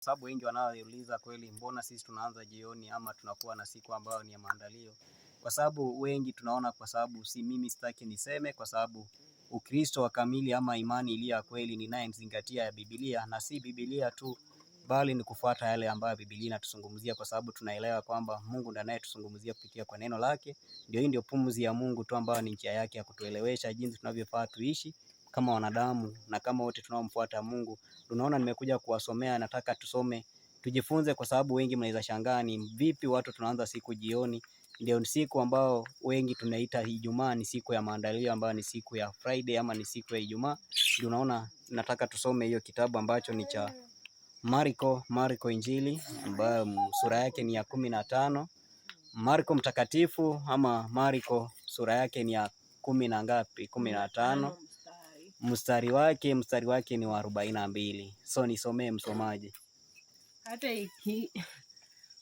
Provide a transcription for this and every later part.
Sababu wengi wanaouliza kweli, mbona sisi tunaanza jioni ama tunakuwa na siku ambayo ni ya maandalio? Kwa sababu wengi tunaona, kwa sababu si mimi sitaki niseme, kwa sababu Ukristo wa kamili ama imani iliyo ya kweli ninayezingatia ya Biblia, na si Biblia tu bali ni kufuata yale ambayo Biblia inatuzungumzia, kwa sababu tunaelewa kwamba Mungu ndiye anayetuzungumzia kupitia kwa neno lake. Hii ndio pumzi ya Mungu tu ambayo ni njia yake ya kutuelewesha jinsi tunavyofaa tuishi kama wanadamu na kama wote tunaomfuata Mungu. Tunaona nimekuja kuwasomea, nataka tusome tujifunze, kwa sababu wengi mnaweza shangaa ni vipi watu tunaanza siku jioni. Ndio siku ambao wengi tunaita Ijumaa ni siku ya maandalio, ambayo ni siku ya Friday ama ni siku ya Ijumaa. Ndio unaona nataka tusome hiyo kitabu ambacho ni cha Marko Injili, ambayo sura yake ni ya 15. Marko mtakatifu ama Marko sura yake ni ya 10 na ngapi? 15. Mstari wake ni wa 42. So nisomee msomaji.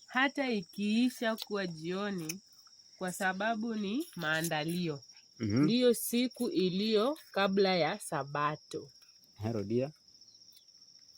Hata ikiisha kuwa jioni, kwa sababu ni maandalio. Ndiyo siku iliyo kabla ya Sabato. Herodia.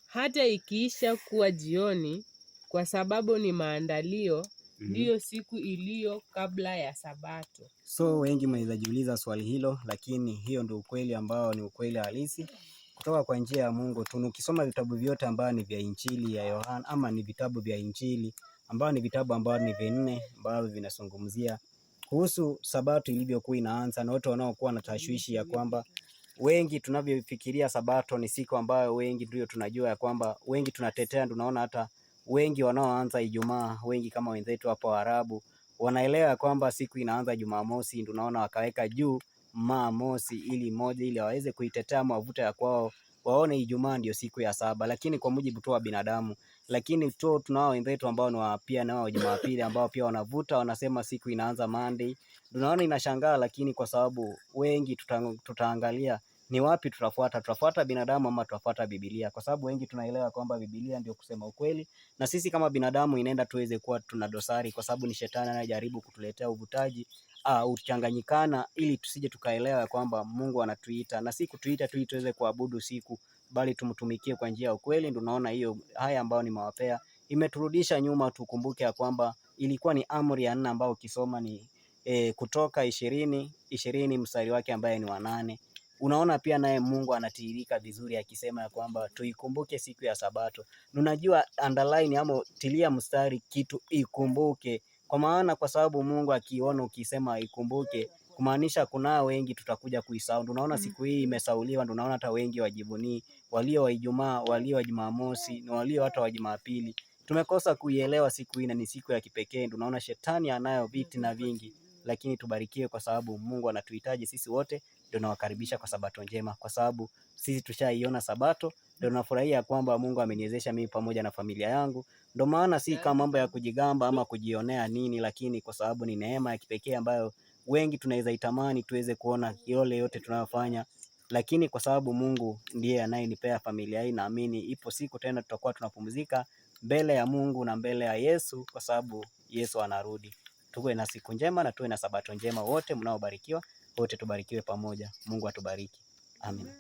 Hata ikiisha kuwa jioni, kwa sababu ni maandalio, ndiyo siku iliyo kabla ya Sabato. So wengi mnaweza jiuliza swali hilo, lakini hiyo ndio ukweli ambao ni ukweli halisi kutoka kwa njia ya Mungu tu. Ukisoma vitabu vyote ambavyo ni vya Injili ya Yohana ama ni vitabu vya Injili ambao ni vitabu ambao ni vinne ambavyo vinazungumzia kuhusu Sabato ilivyokuwa inaanza, na watu wanaokuwa na tashwishi ya kwamba wengi tunavyofikiria Sabato ni siku ambayo wengi ndio tunajua ya kwamba wengi tunatetea. Tunaona hata wengi wanaoanza Ijumaa, wengi kama wenzetu hapo Waarabu wanaelewa kwamba siku inaanza Jumamosi. Tunaona wakaweka juu Mosi ili waweze kuitetea mavuta ya kwao, waone Ijumaa ndio siku ya saba, lakini kwa mujibu tu wa binadamu. Lakini tu tunao wenzetu ambao ni pia nao Jumapili ambao pia wanavuta, wanasema siku inaanza Monday. Tunaona inashangaa, lakini kwa sababu wengi tutaangalia ni wapi tutafuata binadamu ama tutafuata Biblia, kwa sababu wengi tunaelewa kwamba Biblia ndio kusema ukweli, na sisi kama binadamu inaenda tuweze kuwa tuna dosari, kwa sababu ni shetani anayejaribu kutuletea uvutaji uchanganyikana, ili tusije tukaelewa kwamba Mungu anatuita, na si kutuita tu tuweze kuabudu siku, bali tumtumikie kwa njia ya ukweli. Ndio naona hiyo haya ambao ni mawapea imeturudisha nyuma. Tukumbuke ya kwamba ilikuwa ni amri ya 4 ambao ukisoma ni Kutoka 20 mstari wake ambaye ni wa 8. Unaona pia naye Mungu anatiririka vizuri akisema ya kwamba tuikumbuke siku ya Sabato. Unajua, underline ama tilia mstari kitu ikumbuke, kwa maana kwa sababu Mungu akiona ukisema ikumbuke, kumaanisha kuna wengi tutakuja kuisahau. Unaona siku hii imesauliwa. Unaona hata wengi wajivuni, walio wa Ijumaa, walio wa Jumamosi na walio hata wa Jumapili tumekosa kuielewa siku hii, na ni siku ya kipekee. Tunaona shetani anayo viti na vingi, lakini tubarikiwe kwa sababu Mungu anatuhitaji sisi wote. Ndio nawakaribisha kwa Sabato njema, kwa sababu sisi tushaiona Sabato. Ndio nafurahia kwamba Mungu ameniwezesha mimi pamoja na familia yangu. Ndio maana si kama mambo ya kujigamba ama kujionea nini, lakini kwa sababu ni neema ya kipekee ambayo wengi tunaweza itamani tuweze kuona yale yote tunayofanya, lakini kwa sababu Mungu ndiye anayenipea familia hii, naamini ipo siku tena tutakuwa tunapumzika mbele ya Mungu na mbele ya Yesu, kwa sababu Yesu anarudi. Tuwe na siku njema na tuwe na Sabato njema wote mnaobarikiwa. Wote tubarikiwe pamoja. Mungu atubariki. Amen.